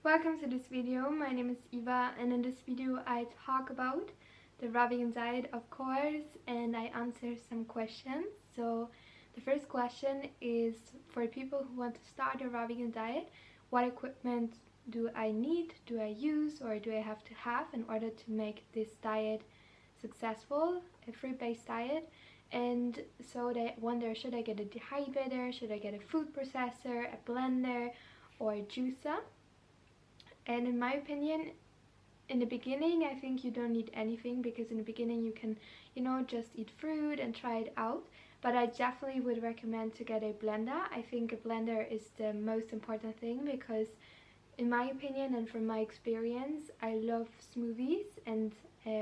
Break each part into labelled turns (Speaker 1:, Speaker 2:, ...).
Speaker 1: Welcome to this video. My name is Eva, and in this video I talk about the raw vegan diet, of course, and I answer some questions. So the first question is for people who want to start a raw vegan diet: what equipment do I need, do I use, or do I have to have in order to make this diet successful, a fruit-based diet? And so they wonder, should I get a dehydrator, should I get a food processor, a blender, or a juicer? And in my opinion, in the beginning, I think you don't need anything, because in the beginning you can, just eat fruit and try it out. But I definitely would recommend to get a blender. I think a blender is the most important thing, because in my opinion and from my experience, I love smoothies and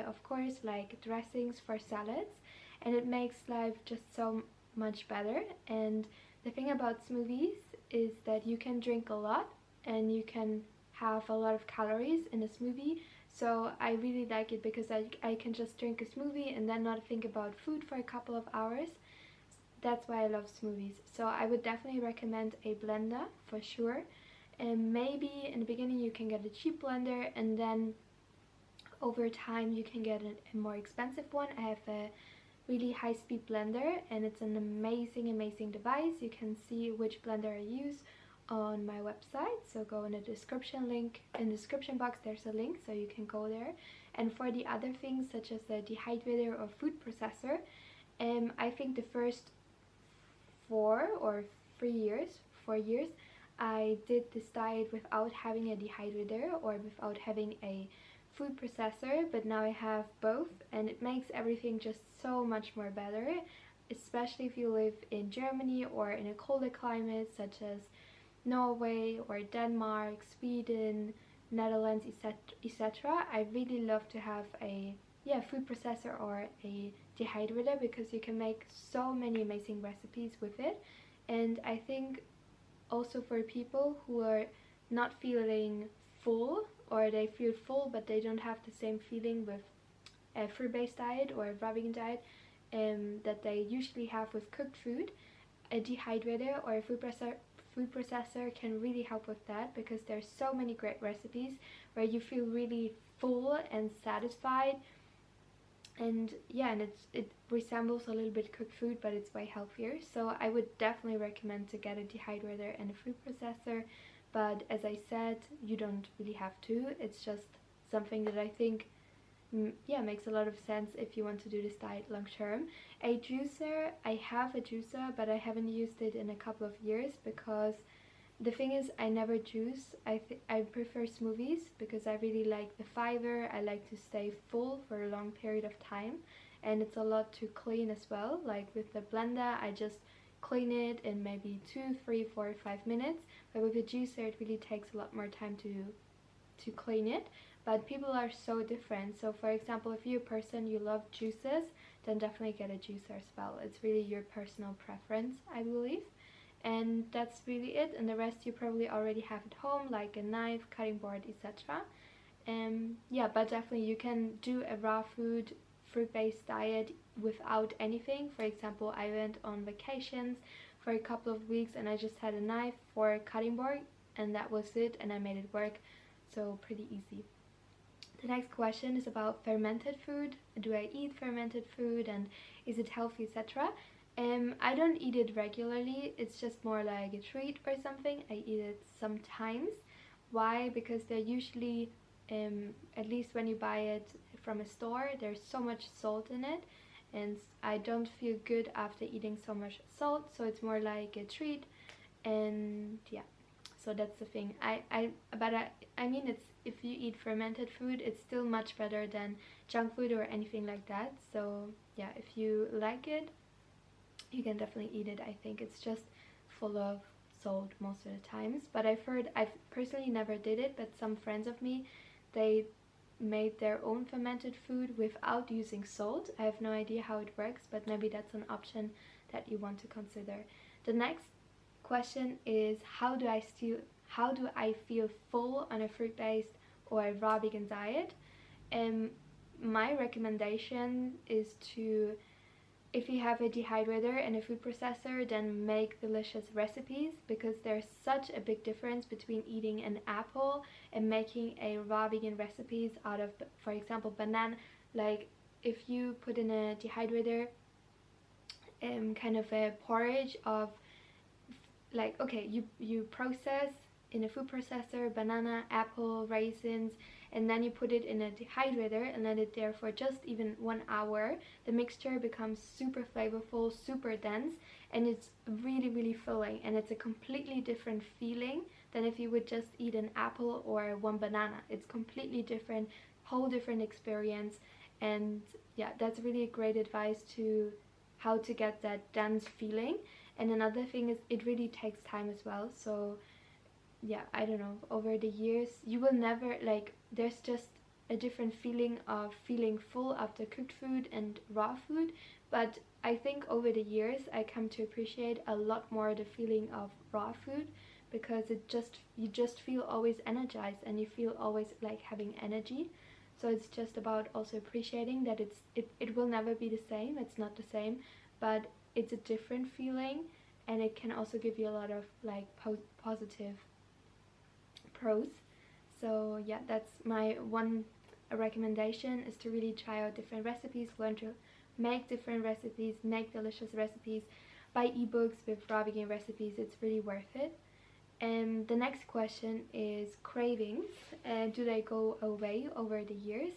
Speaker 1: of course like dressings for salads, and it makes life just so much better. And the thing about smoothies is that you can drink a lot and you can have a lot of calories in a smoothie. So I really like it because I can just drink a smoothie and then not think about food for a couple of hours. That's why I love smoothies. So I would definitely recommend a blender for sure. And maybe in the beginning you can get a cheap blender, and then over time you can get a more expensive one. I have a really high-speed blender and it's an amazing device. You can see which blender I use on my website, so go in the description box. There's a link, so you can go there. And for the other things such as the dehydrator or food processor, I think the first 4 years I did this diet without having a dehydrator or without having a food processor, but now I have both, and it makes everything just so much more better, especially if you live in Germany or in a colder climate such as Norway or Denmark, Sweden, Netherlands, etc. I really love to have a food processor or a dehydrator, because you can make so many amazing recipes with it. And I think also for people who are not feeling full, or they feel full but they don't have the same feeling with a fruit-based diet or a raw vegan diet that they usually have with cooked food, a dehydrator or a food processor can really help with that, because there's so many great recipes where you feel really full and satisfied. And yeah, and it resembles a little bit cooked food, but it's way healthier. So I would definitely recommend to get a dehydrator and a food processor. But as I said, you don't really have to. It's just something that I think makes a lot of sense if you want to do this diet long term. A juicer, I have a juicer, but I haven't used it in a couple of years, because the thing is, I never juice. I prefer smoothies because I really like the fiber. I like to stay full for a long period of time, and it's a lot to clean as well. Like with the blender, I just clean it in maybe 2, 3, 4, 5 minutes, but with a juicer it really takes a lot more time to clean it. But people are so different. So for example, if you're a person you love juices, then definitely get a juicer as well. It's really your personal preference, I believe. And that's really it, and the rest you probably already have at home, like a knife, cutting board, etc. Yeah, but definitely you can do a raw fruit-based diet without anything. For example, I went on vacations for a couple of weeks and I just had a knife for a cutting board, and that was it, and I made it work. So pretty easy. The next question is about fermented food. Do I eat fermented food, and is it healthy, etc.? I don't eat it regularly. It's just more like a treat or something. I eat it sometimes. Why? Because they're usually, at least when you buy it from a store, there's so much salt in it, and I don't feel good after eating so much salt, so it's more like a treat. And yeah, so that's the thing. I mean, it's, if you eat fermented food, it's still much better than junk food or anything like that. So yeah, if you like it, you can definitely eat it. I think it's just full of salt most of the times. But I've personally never did it, but some friends of me, they made their own fermented food without using salt. I have no idea how it works, but maybe that's an option that you want to consider. The next question is, how do I feel full on a fruit-based or a raw vegan diet? My recommendation is to if you have a dehydrator and a food processor, then make delicious recipes, because there's such a big difference between eating an apple and making a raw vegan recipes out of, for example, banana. Like if you put in a dehydrator kind of a porridge of, like, okay, you process in a food processor banana, apple, raisins, and then you put it in a dehydrator and let it there for just even 1 hour. The mixture becomes super flavorful, super dense, and it's really filling, and it's a completely different feeling than if you would just eat an apple or one banana. It's completely different, whole different experience. And yeah, that's really great advice to how to get that dense feeling. And another thing is, it really takes time as well. So yeah, I don't know, over the years you will never, like, there's just a different feeling of feeling full after cooked food and raw food. But I think over the years I come to appreciate a lot more the feeling of raw food, because you just feel always energized, and you feel always like having energy. So it's just about also appreciating that it will never be the same. It's not the same, but it's a different feeling, and it can also give you a lot of like positive pros. So yeah, that's my one recommendation, is to really try out different recipes, learn to make different recipes, make delicious recipes, buy ebooks with raw vegan recipes. It's really worth it. And the next question is cravings. Do they go away over the years?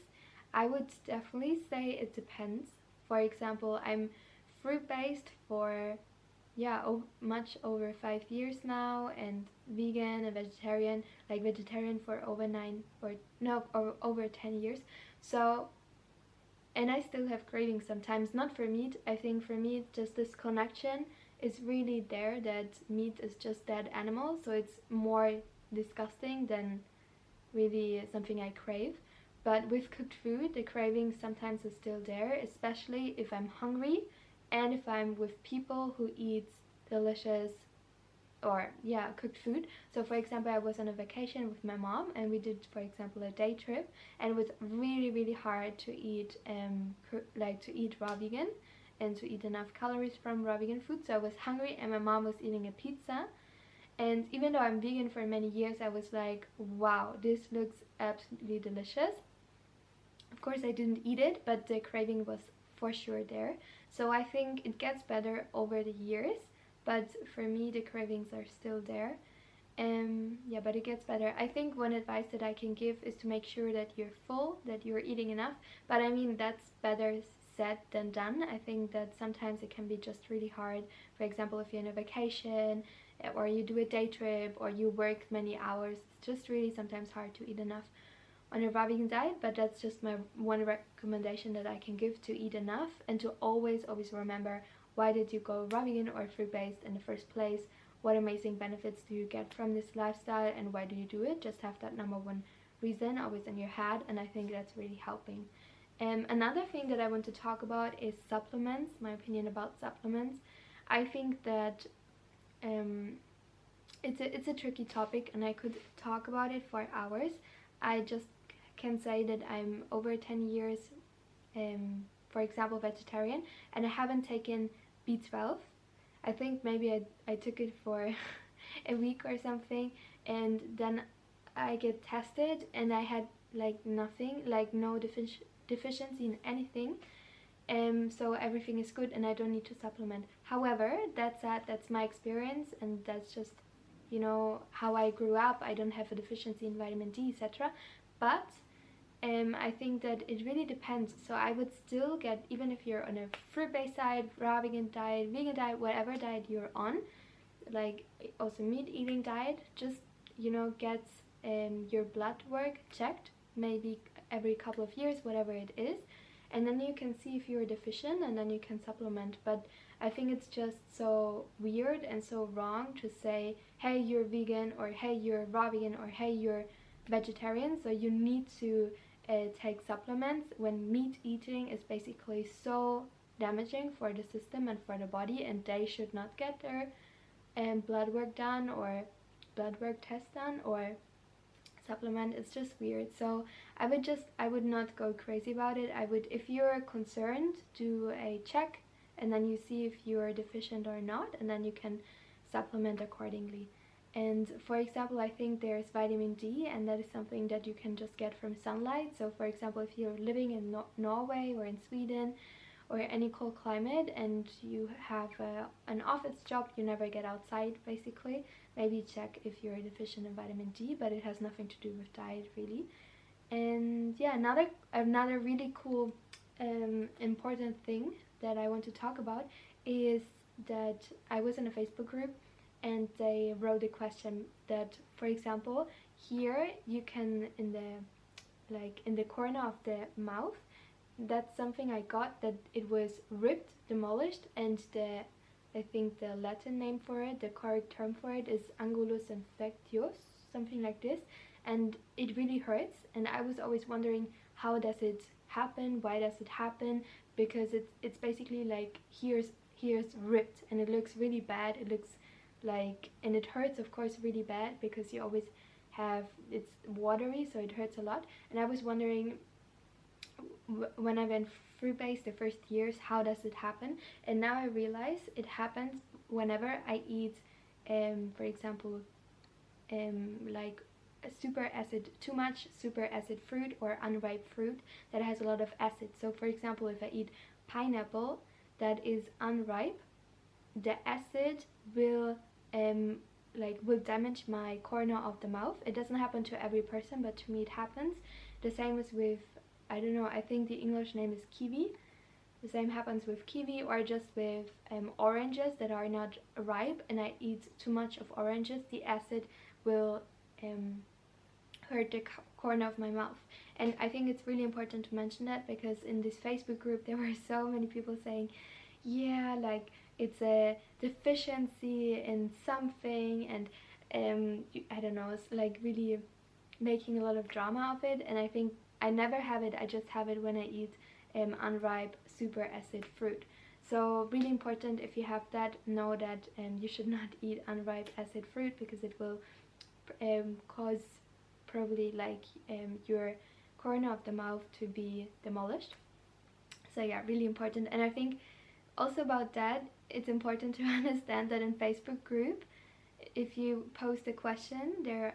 Speaker 1: I would definitely say it depends. For example, I'm fruit-based for much over 5 years now, and vegan and vegetarian, like vegetarian for over 10 years. So, and I still have cravings sometimes, not for meat. I think for me, just this connection is really there, that meat is just dead animal, so it's more disgusting than really something I crave. But with cooked food, the craving sometimes is still there, especially if I'm hungry and if I'm with people who eat delicious cooked food. So for example, I was on a vacation with my mom, and we did, for example, a day trip, and it was really hard to eat raw vegan and to eat enough calories from raw vegan food. So I was hungry, and my mom was eating a pizza, and even though I'm vegan for many years, I was like, wow, this looks absolutely delicious. Of course I didn't eat it, but the craving was for sure there. So I think it gets better over the years, but for me the cravings are still there. But it gets better. I think one advice that I can give is to make sure that you're full, that you're eating enough. But I mean, that's better said than done. I think that sometimes it can be just really hard. For example, if you're on a vacation, or you do a day trip, or you work many hours, it's just really sometimes hard to eat enough on a raw vegan diet. But that's just my one recommendation that I can give, to eat enough, and to always remember, why did you go raw vegan or fruit-based in the first place? What amazing benefits do you get from this lifestyle, and why do you do it? Just have that number one reason always in your head, and I think that's really helping. Another thing that I want to talk about is supplements, my opinion about supplements. I think that it's a tricky topic, and I could talk about it for hours. I just can say that I'm over 10 years, for example, vegetarian, and I haven't taken B12. I think maybe I took it for a week or something, and then I get tested, and I had like nothing, like no deficiency in anything. So everything is good, and I don't need to supplement. However, that's my experience, and that's just, you know, how I grew up. I don't have a deficiency in vitamin D, etc. But I think that it really depends. So I would still get, even if you're on a fruit-based diet, raw vegan diet, whatever diet you're on, like also meat-eating diet, just, you know, get your blood work checked, maybe every couple of years, whatever it is, and then you can see if you're deficient, and then you can supplement. But I think it's just so weird and so wrong to say, hey, you're vegan, or hey, you're raw vegan, or hey, you're vegetarian, so you need to take supplements, when meat eating is basically so damaging for the system and for the body, and they should not get their blood work done, or blood work test done, or supplement. It's just weird. So I would not go crazy about it. I would, if you're concerned, do a check and then you see if you are deficient or not, and then you can supplement accordingly. And for example, I think there's vitamin D, and that is something that you can just get from sunlight. So for example, if you're living in Norway or in Sweden or any cold climate and you have an office job, you never get outside basically, maybe check if you're deficient in vitamin D, but it has nothing to do with diet really. And yeah, another really cool important thing that I want to talk about is that I was in a Facebook group and they wrote a question that, for example, here you can in the corner of the mouth, that's something I got, that it was ripped, demolished, and I think the Latin name for it, the correct term for it, is angulus infectius, something like this, and it really hurts. And I was always wondering, how does it happen, why does it happen, because it's basically like here's ripped and it looks really bad, it looks like, and it hurts of course really bad because you always have, it's watery, so it hurts a lot. And I was wondering, when I went fruit-based the first years, how does it happen? And now I realize it happens whenever I eat for example like too much super acid fruit or unripe fruit that has a lot of acid. So for example, if I eat pineapple that is unripe, the acid will will damage my corner of the mouth. It doesn't happen to every person, but to me it happens. The same is with, I don't know, I think the English name is kiwi. The same happens with kiwi, or just with oranges that are not ripe, and I eat too much of oranges, the acid will hurt the corner of my mouth. And I think it's really important to mention that, because in this Facebook group there were so many people saying, yeah, like it's a deficiency in something, and I don't know, it's like really making a lot of drama of it. And I think I never have it, I just have it when I eat unripe super acid fruit. So really important, if you have that, know that you should not eat unripe acid fruit, because it will cause probably like your corner of the mouth to be demolished. So yeah, really important. And I think also about that, it's important to understand that in Facebook group, if you post a question, there are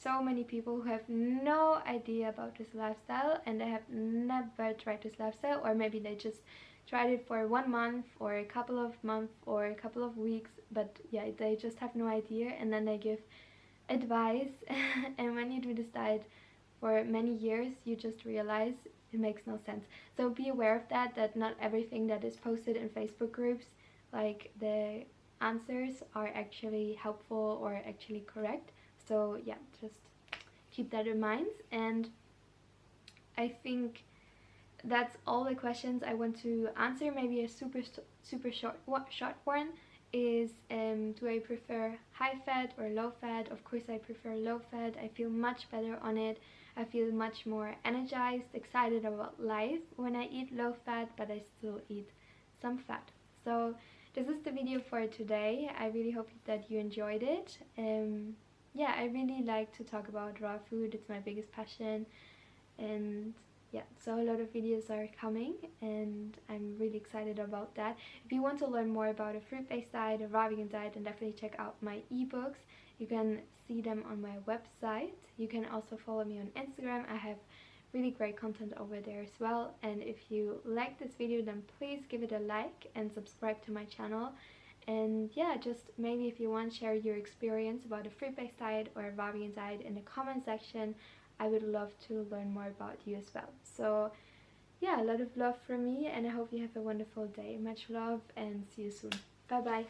Speaker 1: so many people who have no idea about this lifestyle, and they have never tried this lifestyle, or maybe they just tried it for 1 month or a couple of months or a couple of weeks, but yeah, they just have no idea, and then they give advice. And when you do this diet for many years, you just realize it makes no sense. So be aware of that not everything that is posted in Facebook groups, like the answers, are actually helpful or actually correct. So yeah, just keep that in mind. And I think that's all the questions I want to answer. Maybe a super short one is, do I prefer high fat or low fat? Of course I prefer low fat. I feel much better on it. I feel much more energized, excited about life when I eat low fat, but I still eat some fat. So this is the video for today. I really hope that you enjoyed it. Yeah, I really like to talk about raw food. It's my biggest passion. And yeah, so a lot of videos are coming, and I'm really excited about that. If you want to learn more about a fruit-based diet, a raw vegan diet, then definitely check out my ebooks. You can see them on my website. You can also follow me on Instagram. I have really great content over there as well. And if you like this video, then please give it a like and subscribe to my channel. And yeah, just maybe if you want to share your experience about a fruit-based diet or a raw vegan diet in the comment section, I would love to learn more about you as well. So yeah, a lot of love from me, and I hope you have a wonderful day. Much love, and see you soon. Bye bye.